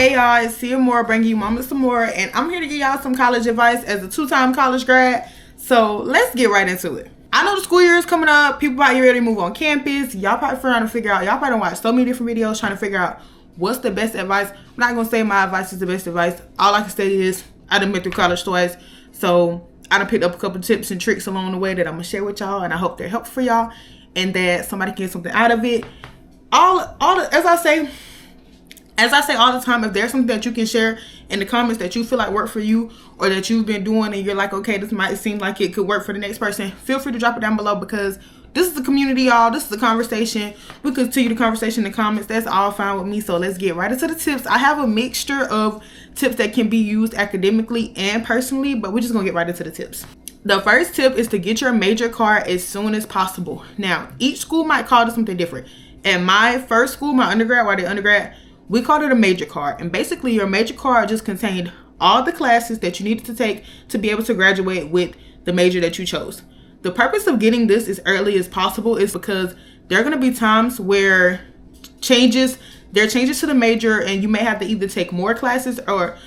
Hey y'all, it's Sia Moore bringing you Mama Some More, and I'm here to give y'all some college advice as a 2-time college grad. So let's get right into it. I know the school year is coming up. People probably ready to move on campus. Y'all probably trying to figure out. Y'all probably watch so many different videos trying to figure out what's the best advice. I'm not gonna say my advice is the best advice. All I can say is I done been through college twice, so I done picked up a couple tips and tricks along the way that I'm gonna share with y'all, and I hope they're helpful for y'all and that somebody can get something out of it. As I say all the time, if there's something that you can share in the comments that you feel like work for you or that you've been doing and you're like, okay, this might seem like it could work for the next person, feel free to drop it down below, because this is the community, y'all. This is the conversation. We continue the conversation in the comments. That's all fine with me. So let's get right into the tips. I have a mixture of tips that can be used academically and personally, but we're just going to get right into the tips. The first tip is to get your major card as soon as possible. Now, each school might call it something different. At my first school, my undergrad, we called it a major card, and basically your major card just contained all the classes that you needed to take to be able to graduate with the major that you chose. The purpose of getting this as early as possible is because there are going to be times where there are changes to the major, and you may have to either take more classes or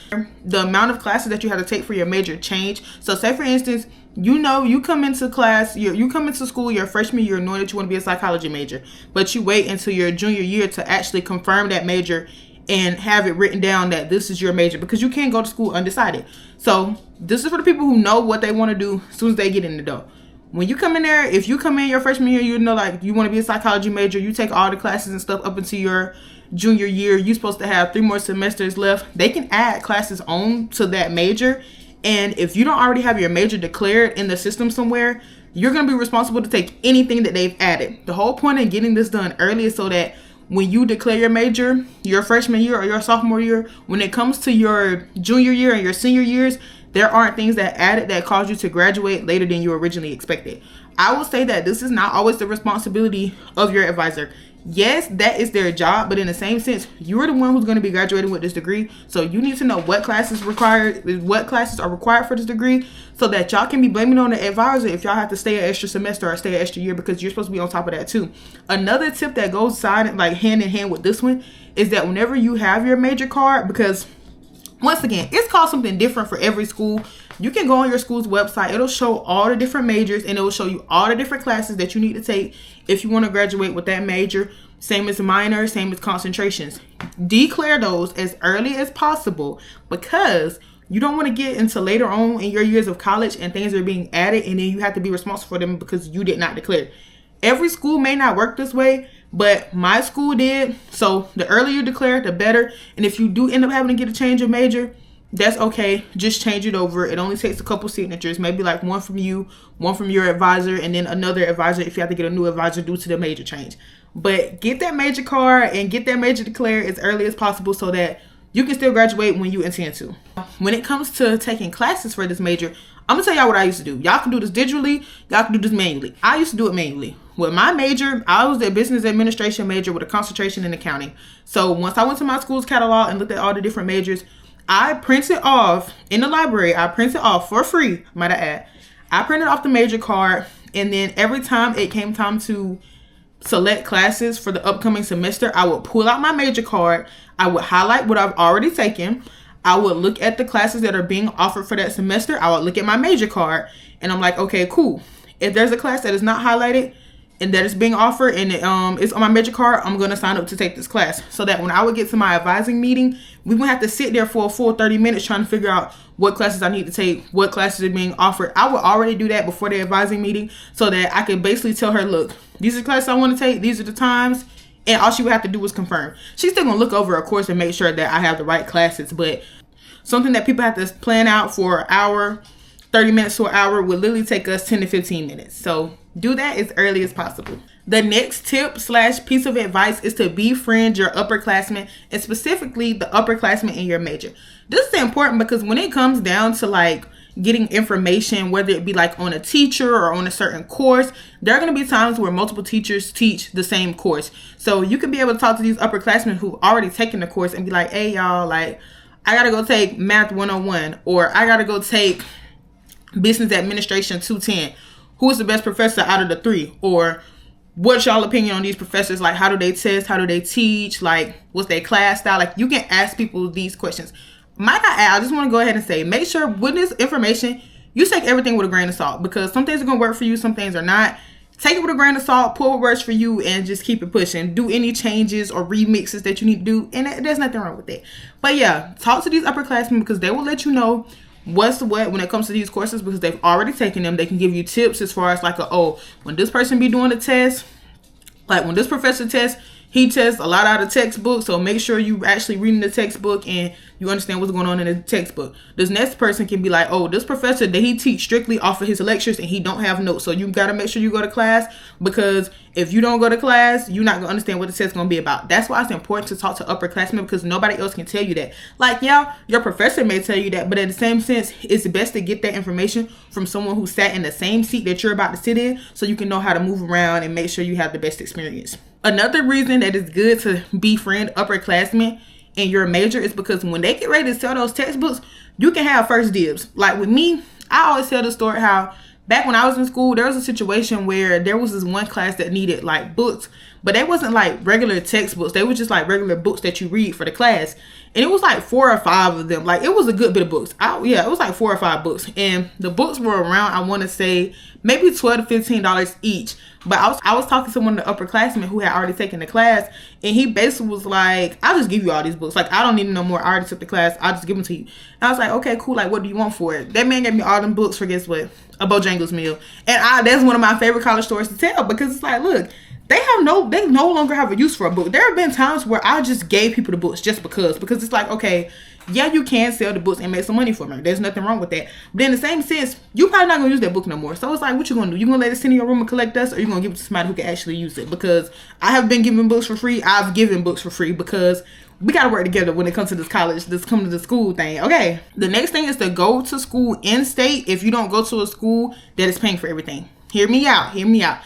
the amount of classes that you have to take for your major change. So say for instance, you come into class, you come into school your freshman year knowing that you want to be a psychology major, but you wait until your junior year to actually confirm that major and have it written down that this is your major, because you can't go to school undecided. So this is for the people who know what they want to do as soon as they get in the door. When you come in there, if you come in your freshman year, you know, like you want to be a psychology major, you take all the classes and stuff up into your junior year, you're supposed to have 3 more semesters left. They can add classes on to that major. And if you don't already have your major declared in the system somewhere, you're going to be responsible to take anything that they've added. The whole point of getting this done early is so that when you declare your major, your freshman year or your sophomore year, when it comes to your junior year and your senior years, there aren't things that added that cause you to graduate later than you originally expected. I will say that this is not always the responsibility of your advisor. Yes, that is their job, but in the same sense, you're the one who's going to be graduating with this degree. So you need to know what classes are required for this degree, so that y'all can be blaming on the advisor if y'all have to stay an extra semester or stay an extra year, because you're supposed to be on top of that too. Another tip that goes hand in hand with this one is that whenever you have your major card, because once again, it's called something different for every school. You can go on your school's website. It'll show all the different majors, and it will show you all the different classes that you need to take if you want to graduate with that major. Same as minors, same as concentrations. Declare those as early as possible, because you don't want to get into later on in your years of college and things are being added, and then you have to be responsible for them because you did not declare. Every school may not work this way, but my school did. So the earlier you declare, the better. And if you do end up having to get a change of major, that's okay. Just change it over. It only takes a couple signatures, maybe like one from you, one from your advisor, and then another advisor if you have to get a new advisor due to the major change. But get that major card and get that major declared as early as possible so that you can still graduate when you intend to. When it comes to taking classes for this major, I'm gonna tell y'all what I used to do. Y'all can do this digitally, y'all can do this manually. I used to do it manually. With my major, I was a business administration major with a concentration in accounting. So once I went to my school's catalog and looked at all the different majors, I printed off in the library. I printed off for free, might I add. I printed off the major card, and then every time it came time to select classes for the upcoming semester, I would pull out my major card. I would highlight what I've already taken. I would look at the classes that are being offered for that semester. I would look at my major card, and I'm like, okay, cool. If there's a class that is not highlighted and that is being offered and it's on my major card, I'm going to sign up to take this class, so that when I would get to my advising meeting, we wouldn't have to sit there for a full 30 minutes trying to figure out what classes I need to take, what classes are being offered. I would already do that before the advising meeting, so that I could basically tell her, look, these are the classes I want to take, these are the times, and all she would have to do was confirm. She's still going to look over, of course, and make sure that I have the right classes, but something that people have to plan out for an hour, 30 minutes to an hour would literally take us 10 to 15 minutes. So do that as early as possible. The next tip / piece of advice is to befriend your upperclassmen, and specifically the upperclassmen in your major. This is important because when it comes down to like getting information, whether it be like on a teacher or on a certain course, there are going to be times where multiple teachers teach the same course. So you can be able to talk to these upperclassmen who've already taken the course and be like, hey y'all, like I got to go take Math 101, or I got to go take Business Administration 210. Who is the best professor out of the 3? Or what's y'all opinion on these professors? Like, how do they test? How do they teach? Like, what's their class style? Like, you can ask people these questions. Might I add, I just want to go ahead and say, make sure with this information, you take everything with a grain of salt, because some things are going to work for you, some things are not. Take it with a grain of salt, pull what works for you, and just keep it pushing. Do any changes or remixes that you need to do, and there's nothing wrong with that. But yeah, talk to these upperclassmen, because they will let you know what's what when it comes to these courses, because they've already taken them. They can give you tips as far as like, when this person be doing the test, like when this professor tests, he tests a lot out of textbook, so make sure you actually reading the textbook and you understand what's going on in the textbook. This next person can be like, this professor, that he teach strictly off of his lectures and he don't have notes. So you got to make sure you go to class, because if you don't go to class, you're not going to understand what the test is going to be about. That's why it's important to talk to upperclassmen, because nobody else can tell you that. Like, yeah, your professor may tell you that, but in the same sense, it's best to get that information from someone who sat in the same seat that you're about to sit in, so you can know how to move around and make sure you have the best experience. Another reason that it's good to befriend upperclassmen in your major is because when they get ready to sell those textbooks, you can have first dibs. Like with me, I always tell the story how back when I was in school, there was a situation where there was this one class that needed like books, but they wasn't like regular textbooks. They were just like regular books that you read for the class. And it was like 4 or 5 of them. Like, it was a good bit of books. It was like 4 or 5 books. And the books were around, I want to say, maybe $12 to $15 each. But I was talking to one of the upperclassmen who had already taken the class. And he basically was like, I'll just give you all these books. Like, I don't need no more. I already took the class. I'll just give them to you. And I was like, okay, cool. Like, what do you want for it? That man gave me all them books for, guess what? A Bojangles meal. And that's one of my favorite college stories to tell, because it's like, look, they no longer have a use for a book. There have been times where I just gave people the books just because it's like, okay, yeah, you can sell the books and make some money from it. There's nothing wrong with that. But in the same sense, you probably not gonna use that book no more. So it's like, what you gonna do? You gonna let it sit in your room and collect dust, or you gonna give it to somebody who can actually use it? Because I have been giving books for free. I've given books for free, because we gotta work together when it comes to this college, come to the school thing. Okay. The next thing is to go to school in state if you don't go to a school that is paying for everything. Hear me out.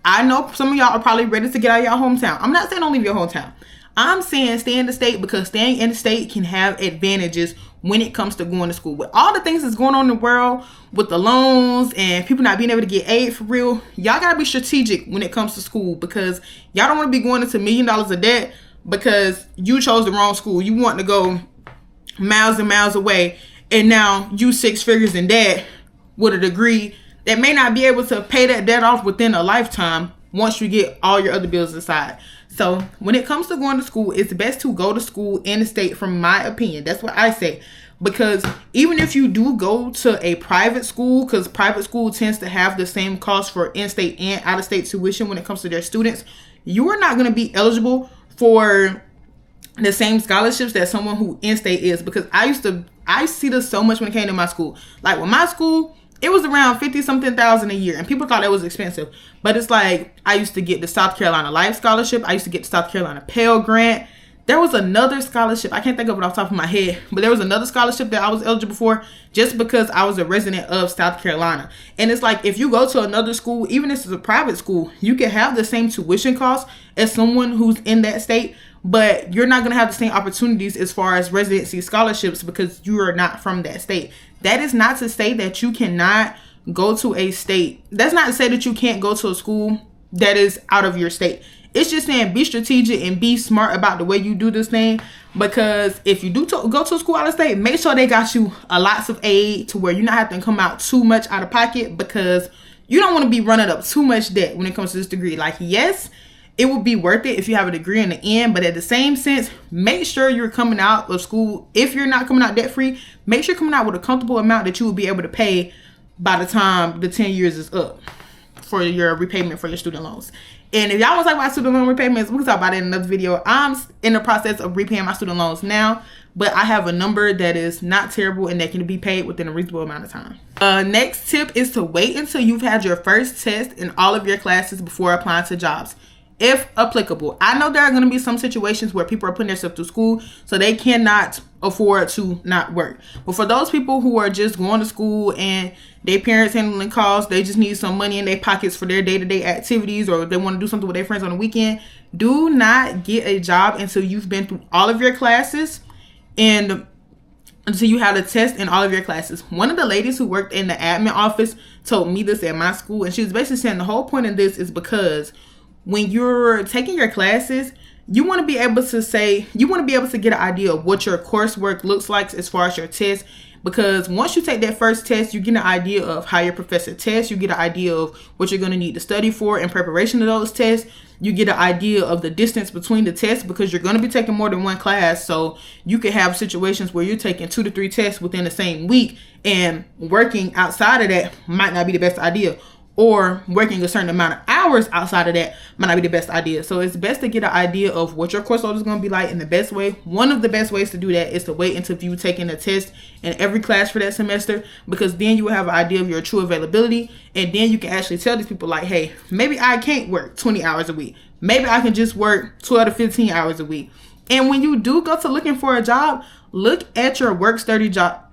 I know some of y'all are probably ready to get out of your hometown. I'm not saying don't leave your hometown. I'm saying stay in the state, because staying in the state can have advantages when it comes to going to school. With all the things that's going on in the world, with the loans and people not being able to get aid for real, y'all gotta be strategic when it comes to school, because y'all don't want to be going into $1 million of debt because you chose the wrong school. You want to go miles and miles away, and now you 6 figures in debt with a degree that may not be able to pay that debt off within a lifetime once you get all your other bills aside. So when it comes to going to school, it's best to go to school in the state, from my opinion. That's what I say. Because even if you do go to a private school, because private school tends to have the same cost for in-state and out-of-state tuition when it comes to their students, you are not going to be eligible for the same scholarships that someone who in-state is. Because I see this so much when it came to my school. Like with my school, it was around 50-something thousand a year, and people thought it was expensive. But it's like, I used to get the South Carolina Life Scholarship. I used to get the South Carolina Pell Grant. There was another scholarship, I can't think of it off the top of my head, but there was another scholarship that I was eligible for just because I was a resident of South Carolina. And it's like, if you go to another school, even if it's a private school, you can have the same tuition costs as someone who's in that state, but you're not going to have the same opportunities as far as residency scholarships because you are not from that state. That is not to say that you cannot go to a state. That's not to say that you can't go to a school that is out of your state. It's just saying be strategic and be smart about the way you do this thing, because if you do go to a school out of state, make sure they got you a lots of aid to where you're not having to come out too much out of pocket, because you don't want to be running up too much debt when it comes to this degree. Like, yes, it would be worth it if you have a degree in the end, but at the same sense, make sure you're coming out of school. If you're not coming out debt free, make sure you're coming out with a comfortable amount that you will be able to pay by the time the 10 years is up for your repayment for your student loans. And if y'all want to talk about student loan repayments, we can talk about it in another video. I'm in the process of repaying my student loans now, but I have a number that is not terrible and that can be paid within a reasonable amount of time. Next tip is to wait until you've had your first test in all of your classes before applying to jobs, if applicable. I know there are going to be some situations where people are putting themselves through school, so they cannot afford to not work. But for those people who are just going to school and their parents handling costs, they just need some money in their pockets for their day-to-day activities, or they want to do something with their friends on the weekend, do not get a job until you've been through all of your classes and until you have a test in all of your classes. One of the ladies who worked in the admin office told me this at my school, and she was basically saying the whole point of this is because when you're taking your classes, you want to be able to get an idea of what your coursework looks like as far as your tests. Because once you take that first test, you get an idea of how your professor tests. You get an idea of what you're going to need to study for in preparation of those tests. You get an idea of the distance between the tests, because you're going to be taking more than one class. So you could have situations where you're taking 2 to 3 tests within the same week, and working outside of that might not be the best idea. Or working a certain amount of hours outside of that might not be the best idea. So it's best to get an idea of what your course load is going to be like. And the best way, one of the best ways to do that, is to wait until you taking a test in every class for that semester, because then you will have an idea of your true availability. And then you can actually tell these people like, hey, maybe I can't work 20 hours a week. Maybe I can just work 12 to 15 hours a week. And when you do go to looking for a job, look at your work study job.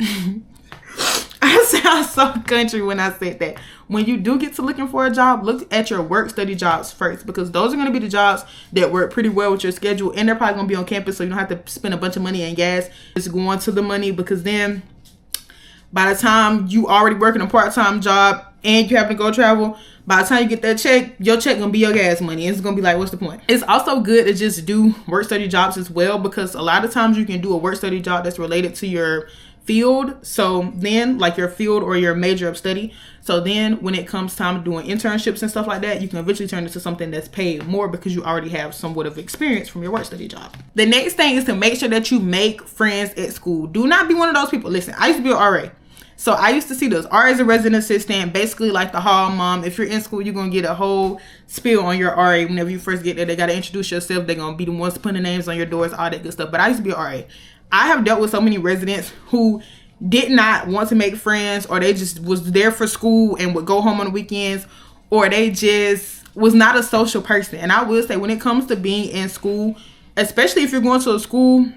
I sound so country when I said that. When you do get to looking for a job, look at your work study jobs first, because those are going to be the jobs that work pretty well with your schedule, and they're probably going to be on campus, so you don't have to spend a bunch of money and gas just going to the money. Because then by the time you already working a part-time job and you have to go travel, by the time you get that check, your check gonna be your gas money. It's gonna be like, what's the point? It's also good to just do work study jobs as well, because a lot of times you can do a work study job that's related to your field. So then, like your field or your major of study. So then when it comes time to doing internships and stuff like that, you can eventually turn into something that's paid more, because you already have somewhat of experience from your work study job. The next thing is to make sure that you make friends at school. Do not be one of those people. Listen, I used to be an RA. So I used to see those RA as a resident assistant, basically like the hall mom. If you're in school, you're going to get a whole spiel on your RA. Whenever you first get there, they got to introduce yourself. They're going to be the ones putting the names on your doors, all that good stuff. But I used to be an RA. I have dealt with so many residents who did not want to make friends, or they just was there for school and would go home on the weekends, or they just was not a social person. And I will say, when it comes to being in school, especially if you're going to a school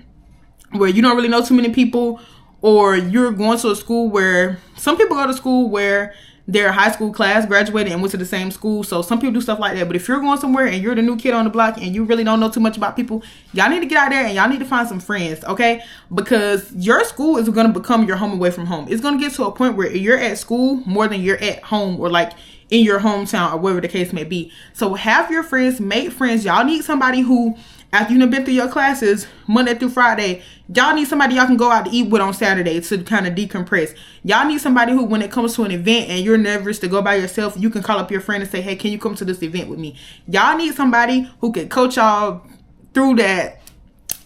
where you don't really know too many people, or you're going to a school where some people go to school where their high school class graduated and went to the same school. So some people do stuff like that. But if you're going somewhere and you're the new kid on the block and you really don't know too much about people, y'all need to get out there and y'all need to find some friends, okay? Because your school is going to become your home away from home. It's going to get to a point where you're at school more than you're at home, or like in your hometown, or whatever the case may be. So have your friends, make friends. Y'all need somebody who, after you've been through your classes Monday through Friday, y'all need somebody y'all can go out to eat with on Saturday to kind of decompress. Y'all need somebody who, when it comes to an event and you're nervous to go by yourself, you can call up your friend and say, hey, can you come to this event with me? Y'all need somebody who can coach y'all through that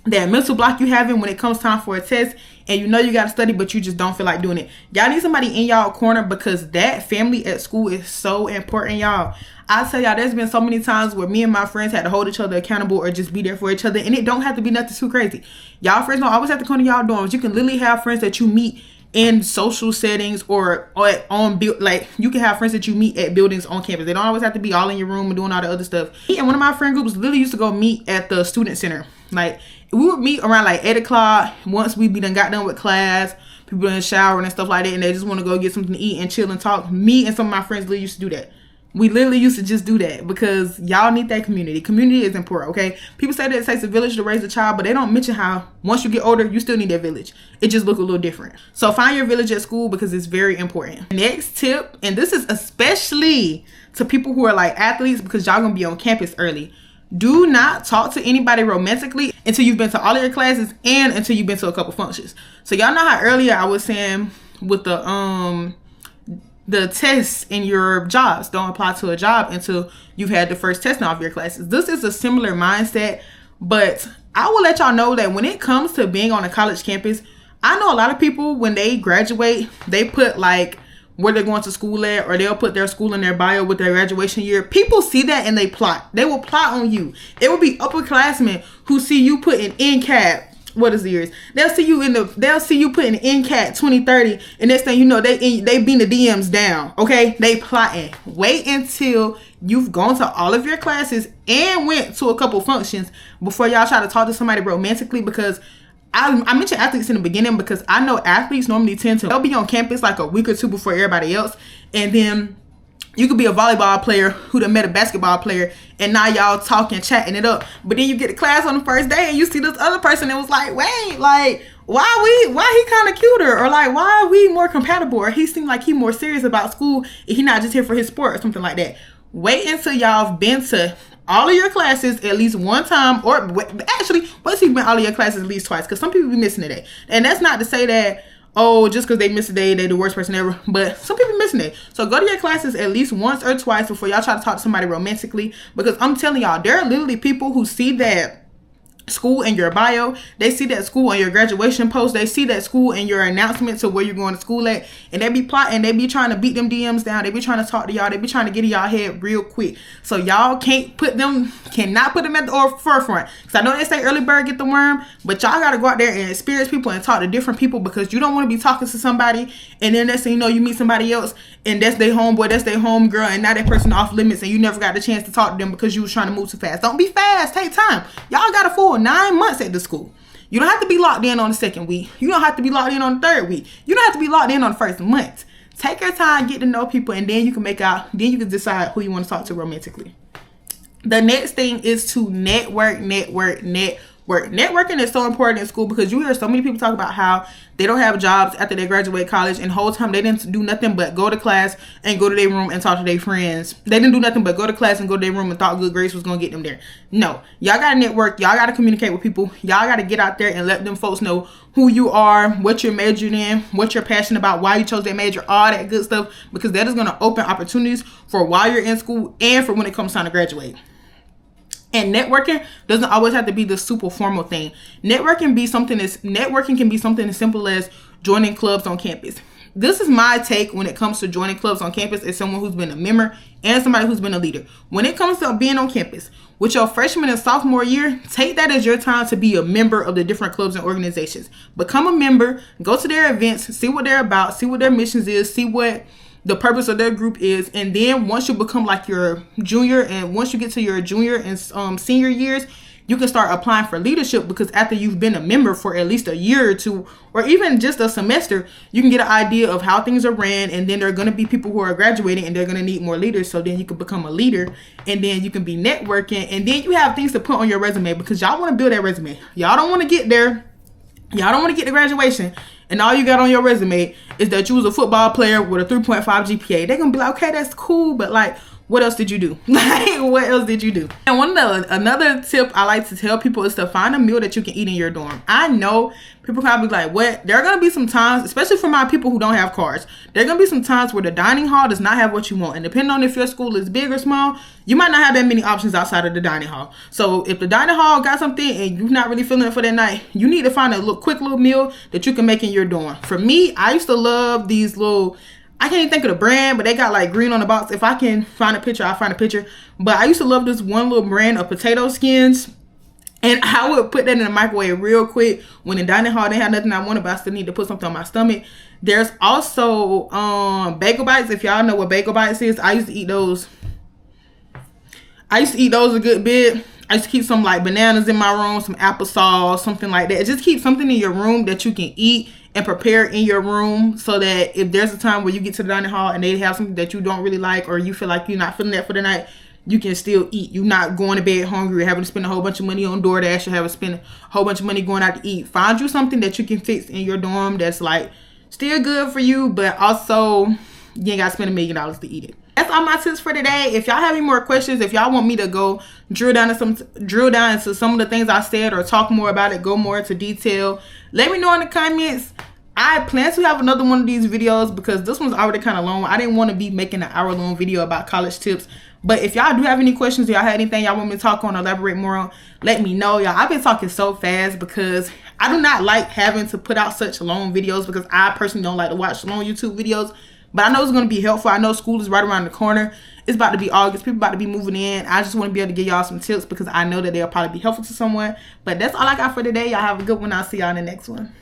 mental block you having when it comes time for a test, and you know you got to study, but you just don't feel like doing it. Y'all need somebody in y'all corner, because that family at school is so important, y'all. I tell y'all, there's been so many times where me and my friends had to hold each other accountable or just be there for each other, and it don't have to be nothing too crazy. Y'all friends don't always have to come to y'all dorms. You can literally have friends that you meet in social settings, or like you can have friends that you meet at buildings on campus. They don't always have to be all in your room and doing all the other stuff. Me and one of my friend groups literally used to go meet at the student center. Like, we would meet around like 8 o'clock once we got done with class. People in the shower and stuff like that, and they just want to go get something to eat and chill and talk. Me and some of my friends literally used to do that. We literally used to just do that, because y'all need that community. Community is important, okay? People say that it takes a village to raise a child, but they don't mention how once you get older, you still need that village. It just look a little different. So find your village at school, because it's very important. Next tip, and this is especially to people who are like athletes, because y'all gonna be on campus early. Do not talk to anybody romantically until you've been to all of your classes and until you've been to a couple functions. So y'all know how earlier I was saying with the tests in your jobs don't apply to a job until you've had the first test off your classes. This is a similar mindset, but I will let y'all know that when it comes to being on a college campus, I know a lot of people, when they graduate, they put like where they're going to school at, or they'll put their school in their bio with their graduation year. People see that and they plot. They will plot on you. It will be upperclassmen who see you putting NCAT. What is the years? They'll see you putting NCAT 2030, and next thing you know, they beat the DMs down. Okay, they plotting. Wait until you've gone to all of your classes and went to a couple functions before y'all try to talk to somebody romantically, because I mentioned athletes in the beginning because I know athletes normally they'll be on campus like a week or two before everybody else, and then you could be a volleyball player who done met a basketball player, and now y'all talking, chatting it up. But then you get to class on the first day and you see this other person and was like, wait, like, why he kind of cuter? Or like, why are we more compatible? Or he seemed like he more serious about school and he not just here for his sport or something like that. Wait until y'all have been to all of your classes at least one time, or actually, what's even all of your classes at least twice, because some people be missing a day. And that's not to say that, oh, just because they miss a day, they're the worst person ever. But some people missing it. So go to your classes at least once or twice before y'all try to talk to somebody romantically. Because I'm telling y'all, there are literally people who see that school in your bio, they see that school on your graduation post, they see that school in your announcement to where you're going to school at, and they be plotting, they be trying to beat them DMs down, they be trying to talk to y'all, they be trying to get in y'all head real quick. So y'all cannot put them at the forefront, because I know they say early bird get the worm, but y'all gotta go out there and experience people and talk to different people, because you don't want to be talking to somebody and then next thing you know you meet somebody else and that's their homeboy, that's their homegirl, and now that person off limits and you never got the chance to talk to them because you was trying to move too fast. Don't be fast, take time. Y'all got a full 9 months at the school. You don't have to be locked in on the second week. You don't have to be locked in on the third week. You don't have to be locked in on the first month. Take your time, get to know people, and then you can then you can decide who you want to talk to romantically. The next thing is to network. Networking is so important in school, because you hear so many people talk about how they don't have jobs after they graduate college, and the whole time they didn't do nothing but go to class and go to their room and talk to their friends. They didn't do nothing but go to class and go to their room and thought good grades was going to get them there. No, y'all got to network. Y'all got to communicate with people. Y'all got to get out there and let them folks know who you are, what you're majoring in, what you're passionate about, why you chose that major, all that good stuff, because that is going to open opportunities for while you're in school and for when it comes time to graduate. And networking doesn't always have to be the super formal thing. Networking can be something as simple as joining clubs on campus. This is my take when it comes to joining clubs on campus as someone who's been a member and somebody who's been a leader. When it comes to being on campus, with your freshman and sophomore year, take that as your time to be a member of the different clubs and organizations. Become a member, go to their events, see what they're about, see what their missions is, see what the purpose of their group is. And then once you become like your junior, and once you get to your junior and senior years, you can start applying for leadership, because after you've been a member for at least a year or two, or even just a semester, you can get an idea of how things are ran. And then there are going to be people who are graduating and they're going to need more leaders. So then you can become a leader, and then you can be networking, and then you have things to put on your resume, because y'all want to build that resume. Y'all don't want to get there. Y'all don't want to get to graduation and all you got on your resume is that you was a football player with a 3.5 GPA. They're going to be like, okay, that's cool, but like, what else did you do? Like, what else did you do? And another tip I like to tell people is to find a meal that you can eat in your dorm. I know people probably be like, what? There are going to be some times, especially for my people who don't have cars, there are going to be some times where the dining hall does not have what you want. And depending on if your school is big or small, you might not have that many options outside of the dining hall. So if the dining hall got something and you're not really feeling it for that night, you need to find a quick little meal that you can make in your dorm. For me, I used to love these little, I can't even think of the brand, but they got like green on the box. If I can find a picture, I'll find a picture. But I used to love this one little brand of potato skins. And I would put that in the microwave real quick. When in dining hall, they had nothing I wanted, but I still need to put something on my stomach. There's also bagel bites. If y'all know what bagel bites is, I used to eat those. A good bit. I used to keep some like bananas in my room, some applesauce, something like that. Just keep something in your room that you can eat and prepare in your room, so that if there's a time where you get to the dining hall and they have something that you don't really like, or you feel like you're not feeling that for the night, you can still eat. You're not going to bed hungry or having to spend a whole bunch of money on DoorDash or having to spend a whole bunch of money going out to eat. Find you something that you can fix in your dorm that's like still good for you, but also you ain't got to spend $1 million to eat it. That's all my tips for today. If y'all have any more questions, if y'all want me to go drill down into some of the things I said, or talk more about it, go more into detail, let me know in the comments. I plan to have another one of these videos because this one's already kind of long. I didn't want to be making an hour-long video about college tips. But if y'all do have any questions, y'all have anything y'all want me to talk on or elaborate more on, let me know, y'all. I've been talking so fast because I do not like having to put out such long videos, because I personally don't like to watch long YouTube videos. But I know it's going to be helpful. I know school is right around the corner. It's about to be August. People about to be moving in. I just want to be able to give y'all some tips because I know that they'll probably be helpful to someone. But that's all I got for today. Y'all have a good one. I'll see y'all in the next one.